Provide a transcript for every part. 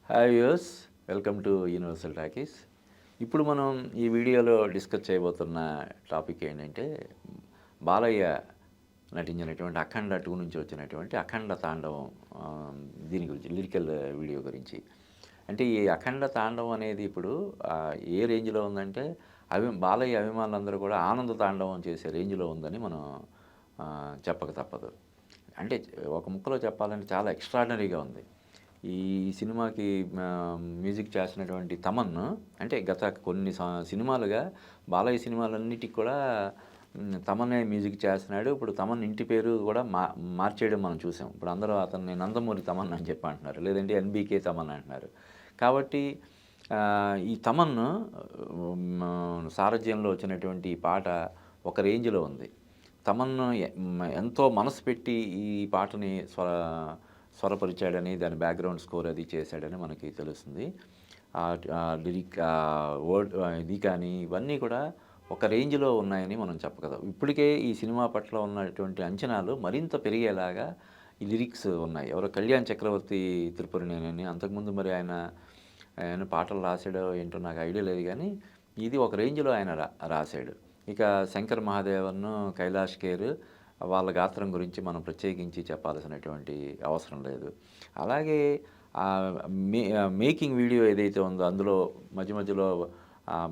Hi viewers, welcome to universal talkies. ఇప్పుడు మనం ఈ వీడియోలో డిస్కస్ చేయబోతున్న టాపిక్ ఏంటంటే, బాలయ్య నటించినటువంటి 'అఖండ 2' నుంచి వచ్చినటువంటి 'అఖండ తాండవం'. దీని గురించి లిరికల్ వీడియో గురించి. అంటే ఈ 'అఖండ తాండవం' అనేది ఇప్పుడు ఏ రేంజ్‌లో ఉందంటే, బాలయ్య అభిమానులందరూ కూడా ఆనంద తాండవం చేసే రేంజ్‌లో ఉందని మనం చెప్పక తప్పదు. అంటే ఒక ముక్కలో చెప్పాలంటే చాలా ఎక్స్ట్రార్డినరీగా ఉంది. ఈ సినిమాకి మ్యూజిక్ చేసినటువంటి తమన్, అంటే గత కొన్ని సినిమాలుగా బాలయ్య సినిమాలన్నిటికి కూడా తమనే మ్యూజిక్ చేస్తున్నాడు. ఇప్పుడు తమన్ ఇంటి పేరు కూడా మార్చేయడం మనం చూసాం. ఇప్పుడు అందరూ అతన్ని నందమూరి తమన్ అని చెప్పి అంటున్నారు, లేదంటే ఎన్బీకే తమన్ అంటున్నారు. కాబట్టి ఈ తమన్ సారథ్యంలో వచ్చినటువంటి ఈ పాట ఒక రేంజ్లో ఉంది. తమన్ ఎంతో మనసు పెట్టి ఈ పాటని స్వరపరిచాడని, దాని బ్యాక్గ్రౌండ్ స్కోర్ అది చేశాడని మనకి తెలుస్తుంది. లిరిక్ వర్డ్ ఇది కానీ ఇవన్నీ కూడా ఒక రేంజ్‌లో ఉన్నాయని మనం చెప్పగలం. ఇప్పటికే ఈ సినిమా పట్ల ఉన్నటువంటి అంచనాలు మరింత పెరిగేలాగా ఈ లిరిక్స్ ఉన్నాయి. ఎవరో 'కళ్యాణ్ చక్రవర్తి త్రిపురనేనని', అంతకుముందు మరి ఆయన పాటలు రాసాడో ఏంటో నాకు ఐడియా లేదు గానీ, ఇది ఒక రేంజ్‌లో ఆయన రాసాడు. ఇక 'శంకర్ మహాదేవన్', 'కైలాష్ ఖేర్' వాళ్ళ గాత్రం గురించి మనం ప్రత్యేకించి చెప్పాల్సినటువంటి అవసరం లేదు. అలాగే మేకింగ్ వీడియో ఏదైతే ఉందో అందులో మధ్య మధ్యలో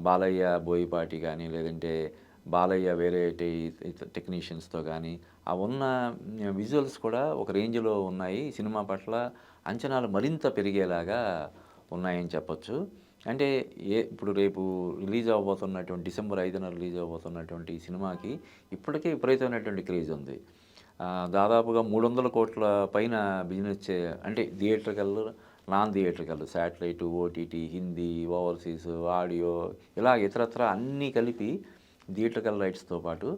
బాలయ్య బోయపాటి కానీ, లేదంటే బాలయ్య వేరే టెక్నీషియన్స్‌తో కానీ ఉన్న విజువల్స్ కూడా ఒక రేంజ్‌లో ఉన్నాయి. సినిమా పట్ల అంచనాలు మరింత పెరిగేలాగా ఉన్నాయని చెప్పొచ్చు. అంటే ఇప్పుడు రేపు రిలీజ్ అవ్వబోతున్నటువంటి డిసెంబర్ 5న రిలీజ్ అవ్వబోతున్నటువంటి ఈ సినిమాకి ఇప్పటికే విపరీతమైనటువంటి క్రేజ్ ఉంది. దాదాపుగా 300 కోట్ల పైన బిజినెస్ అంటే theatrical, non theatrical, satellite, OTT, Hindi, overseas, audio ఇలా ఇతరత్రా అన్నీ కలిపి థియేట్రికల్ రైట్స్‌తో పాటు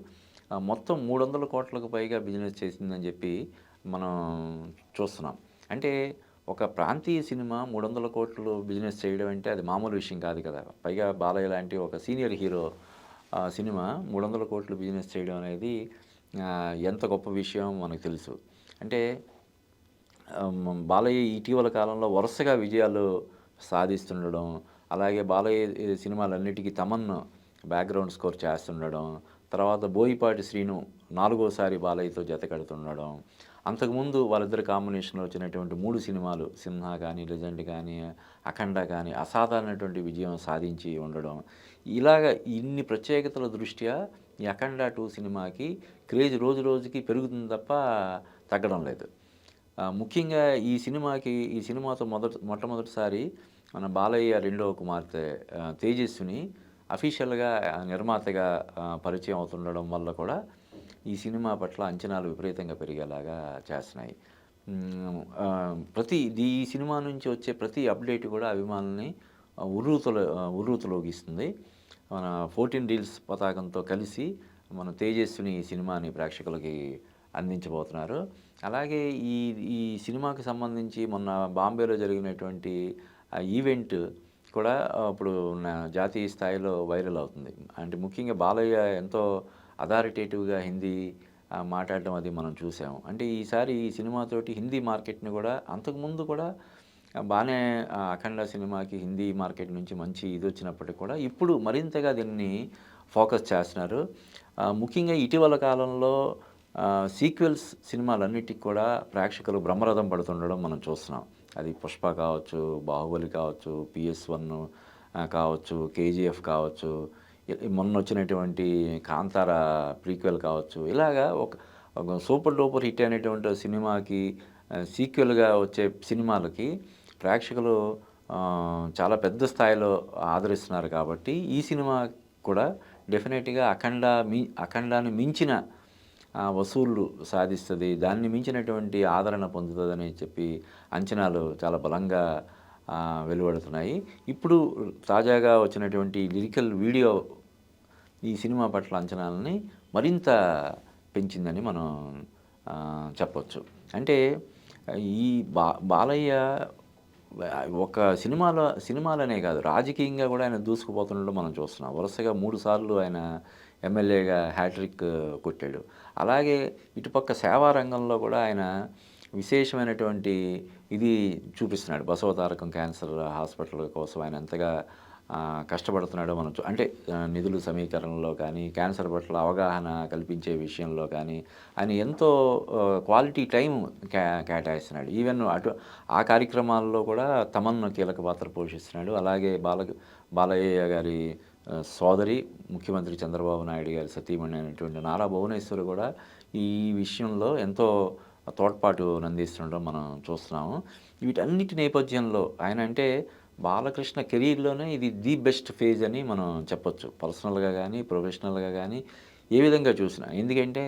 మొత్తం 300 కోట్లకు పైగా బిజినెస్ చేసిందని చెప్పి మనం చూస్తున్నాం. అంటే ఒక ప్రాంతీయ సినిమా 300 కోట్లు బిజినెస్ చేయడం అంటే అది మామూలు విషయం కాదు కదా! పైగా బాలయ్య లాంటి ఒక సీనియర్ హీరో సినిమా 300 కోట్లు బిజినెస్ చేయడం అనేది ఎంత గొప్ప విషయం మనకు తెలుసు. అంటే బాలయ్య ఇటీవల కాలంలో వరుసగా విజయాలు సాధిస్తుండడం, అలాగే బాలయ్య సినిమాలన్నిటికీ తమన్ బ్యాక్గ్రౌండ్ స్కోర్ చేస్తుండడం, తర్వాత బోయపాటి శ్రీను నాలుగోసారి బాలయ్యతో జతకడుతుండడం, అంతకుముందు వాళ్ళిద్దరి కాంబినేషన్‌లో వచ్చినటువంటి 3 సినిమాలు 'సింహా' కానీ, 'లెజెండ్' కానీ, 'అఖండ' కానీ అసాధారణమైనటువంటి విజయం సాధించి ఉండడం. ఇలాగ ఇన్ని ప్రత్యేకతల దృష్ట్యా ఈ 'అఖండ 2' సినిమాకి క్రేజ్ రోజు రోజుకి పెరుగుతుంది తప్ప తగ్గడం లేదు. ముఖ్యంగా ఈ సినిమాతో మొట్టమొదటిసారి మన బాలయ్య రెండవ కుమార్తె తేజస్విని అఫీషియల్‌గా నిర్మాతగా పరిచయం అవుతుండడం వల్ల కూడా ఈ సినిమా పట్ల అంచనాలు విపరీతంగా పెరిగేలాగా చేస్తున్నాయి. ఈ సినిమా నుంచి వచ్చే ప్రతి అప్డేట్ కూడా అభిమానుల్ని ఉర్రూతలూగిస్తుంది. మన 14 డీల్స్ పతాకంతో కలిసి మన తేజస్విని ఈ సినిమాని ప్రేక్షకులకి అందించబోతున్నారు. అలాగే ఈ ఈ సినిమాకి సంబంధించి మొన్న బాంబేలో జరిగినటువంటి ఈవెంట్ కూడా ఇప్పుడు జాతీయ స్థాయిలో వైరల్ అవుతుంది. అంటే ముఖ్యంగా బాలయ్య ఎంతో అథారిటేటివ్‌గా హిందీ మాట్లాడడం అది మనం చూసాము. అంటే ఈసారి ఈ సినిమాతోటి హిందీ మార్కెట్‌ని కూడా అంతకుముందు కూడా బానే 'అఖండ' సినిమాకి హిందీ మార్కెట్ నుంచి మంచి ఇదొచ్చినప్పటికి కూడా ఇప్పుడు మరింతగా దీన్ని ఫోకస్ చేస్తున్నారు. ముఖ్యంగా ఇటీవల కాలంలో సీక్వెల్స్ సినిమాలన్నిటికి కూడా ప్రేక్షకులు బ్రహ్మరథం పడుతుండడం మనం చూస్తున్నాం. అది 'పుష్ప' కావచ్చు, 'బాహుబలి' కావచ్చు, 'PS1' కావచ్చు, 'కేజీఎఫ్' కావచ్చు, మొన్నొచ్చినటువంటి 'కాంతార' ప్రీక్వెల్ కావచ్చు. ఇలాగా ఒక సూపర్ డూపర్ హిట్ అయినటువంటి సినిమాకి సీక్వెల్‌గా వచ్చే సినిమాలకి ప్రేక్షకులు చాలా పెద్ద స్థాయిలో ఆదరిస్తున్నారు కాబట్టి ఈ సినిమా కూడా డెఫినెట్‌గా 'అఖండా'ని మించిన వసూళ్లు సాధిస్తది. దాన్ని మించినటువంటి ఆదరణ పొందుతదని చెప్పి అంచనాలు చాలా బలంగా వెలువడుతున్నాయి. ఇప్పుడు తాజాగా వచ్చినటువంటి లిరికల్ వీడియో ఈ సినిమా పట్ల అంచనాలని మరింత పెంచిందని మనం చెప్పొచ్చు. ఈ బాలయ్య ఒక సినిమాలనే కాదు, రాజకీయంగా కూడా ఆయన దూసుకుపోతుండడం మనం చూస్తున్నాం. వరుసగా 3 సార్లు ఆయన ఎమ్మెల్యేగా హ్యాట్రిక్ కొట్టాడు. అలాగే ఇటుపక్క సేవా రంగంలో కూడా ఆయన విశేషమైనటువంటి ఇది చూపిస్తున్నాడు. బసవతారకం క్యాన్సర్ హాస్పిటల్ కోసం ఆయన ఎంతగా కష్టపడుతున్నాడో మనం అంటే నిధులు సమీకరణలో కానీ, క్యాన్సర్ పట్ల అవగాహన కల్పించే విషయంలో కానీ, ఆయన ఎంతో క్వాలిటీ టైం కేటాయిస్తున్నాడు. ఈవెన్ ఆ కార్యక్రమాల్లో కూడా తమన్ కీలక పాత్ర పోషిస్తున్నాడు. అలాగే బాలయ్య గారి సోదరి, ముఖ్యమంత్రి చంద్రబాబు నాయుడు గారి సతీమణి అయినటువంటి నారా భువనేశ్వరి కూడా ఈ విషయంలో ఎంతో తోడ్పాటునందిస్తుండడం మనం చూస్తున్నాము. వీటన్నిటి నేపథ్యంలో ఆయన అంటే బాలకృష్ణ కెరీర్‌లోనే ఇది ది బెస్ట్ ఫేజ్ అని మనం చెప్పొచ్చు. పర్సనల్‌గా గానీ, ప్రొఫెషనల్‌గా గానీ ఏ విధంగా చూసినా. ఎందుకంటే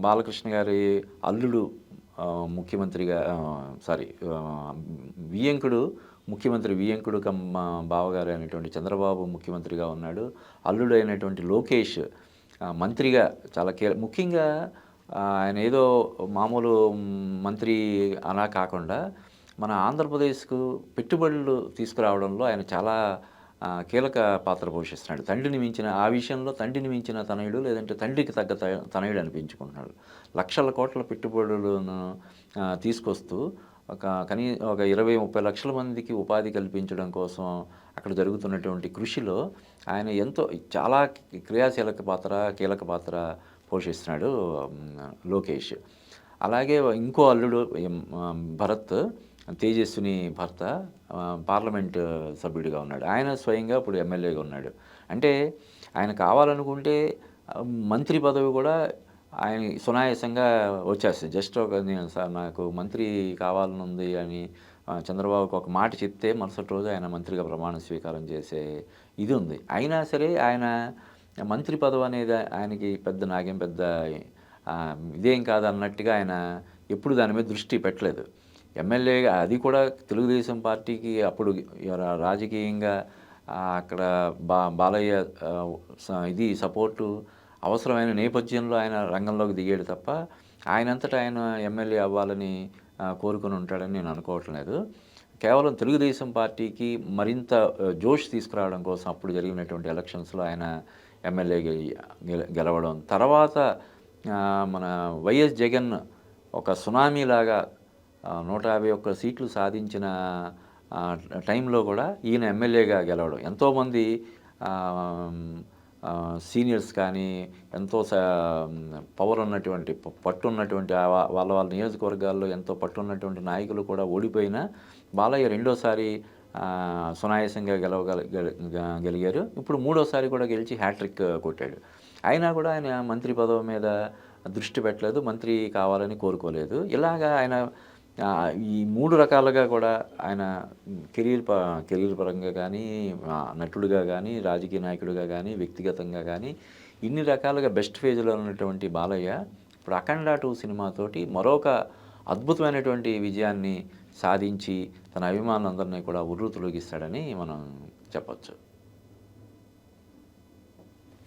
బాలకృష్ణ గారి అల్లుడు ముఖ్యమంత్రిగా సారీ వియ్యంకుడు ముఖ్యమంత్రి వియ్యంకుడు బావగారు అయినటువంటి చంద్రబాబు ముఖ్యమంత్రిగా ఉన్నాడు. అల్లుడు అయినటువంటి లోకేష్ మంత్రిగా చాలా ముఖ్యంగా ఆయన ఏదో మామూలు మంత్రి అలా కాకుండా మన ఆంధ్రప్రదేశ్‌కు పెట్టుబడులు తీసుకురావడంలో ఆయన చాలా కీలక పాత్ర పోషిస్తున్నాడు. ఆ విషయంలో తండ్రిని మించిన తనయుడు, లేదంటే తండ్రికి తగ్గ తనయుడు అనిపించుకుంటున్నాడు. లక్షల కోట్ల పెట్టుబడులను తీసుకొస్తూ ఒక 20, 30 లక్షల మందికి ఉపాధి కల్పించడం కోసం అక్కడ జరుగుతున్నటువంటి కృషిలో ఆయన ఎంతో చాలా కీలక పాత్ర పోషిస్తున్నాడు లోకేష్. అలాగే ఇంకో అల్లుడు భరత్, తేజస్విని భర్త పార్లమెంట్ సభ్యుడిగా ఉన్నాడు. ఆయన స్వయంగా ఇప్పుడు ఎమ్మెల్యేగా ఉన్నాడు. అంటే ఆయన కావాలనుకుంటే మంత్రి పదవి కూడా ఆయన సునాయాసంగా వచ్చేస్తుంది. జస్ట్ సార్ నాకు మంత్రి కావాలనుంది అని చంద్రబాబుకి ఒక మాట చెప్తే మరుసటి రోజు ఆయన మంత్రిగా ప్రమాణ స్వీకారం చేసే ఇది ఉంది. అయినా సరే ఆయన మంత్రి పదవి అనేది ఆయనకి నాకేం పెద్ద ఇదేం కాదన్నట్టుగా ఆయన ఎప్పుడు దాని మీద దృష్టి పెట్టలేదు. ఎమ్మెల్యేగా అది కూడా తెలుగుదేశం పార్టీకి అప్పుడు రాజకీయంగా అక్కడ బాలయ్య ఇది సపోర్టు అవసరమైన నేపథ్యంలో ఆయన రంగంలోకి దిగాడు తప్ప ఆయనంతటా ఆయన ఎమ్మెల్యే అవ్వాలని కోరుకొని ఉంటాడని నేను అనుకోవట్లేదు. కేవలం తెలుగుదేశం పార్టీకి మరింత జోష్ తీసుకురావడం కోసం అప్పుడు జరిగినటువంటి ఎలక్షన్స్లో ఆయన ఎమ్మెల్యే గెలవడం, తర్వాత మన వైఎస్ జగన్ ఒక సునామీలాగా 151 సీట్లు సాధించిన టైంలో కూడా ఈయన ఎమ్మెల్యేగా గెలవడం. ఎంతోమంది సీనియర్స్ కానీ, ఎంతో పవర్ ఉన్నటువంటి పట్టున్నటువంటి వాళ్ళ నియోజకవర్గాల్లో ఎంతో పట్టున్నటువంటి నాయకులు కూడా ఓడిపోయినా బాలయ్య రెండోసారి సునాయాసంగా గెలిగారు. ఇప్పుడు మూడోసారి కూడా గెలిచి హ్యాట్రిక్ కొట్టాడు. అయినా కూడా ఆయన మంత్రి పదవి మీద దృష్టి పెట్టలేదు, మంత్రి కావాలని కోరుకోలేదు. ఇలాగా ఆయన ఈ 3 రకాలుగా కూడా ఆయన కెరీర్ పరంగా కానీ, నటుడుగా కానీ, రాజకీయ నాయకుడిగా కానీ, వ్యక్తిగతంగా కానీ ఇన్ని రకాలుగా బెస్ట్ ఫేజ్లో ఉన్నటువంటి బాలయ్య ఇప్పుడు అఖండ 2 సినిమాతోటి మరొక అద్భుతమైనటువంటి విజయాన్ని సాధించి తన అభిమానులందరినీ కూడా ఉర్రూతలూగిస్తాడని మనం చెప్పొచ్చు.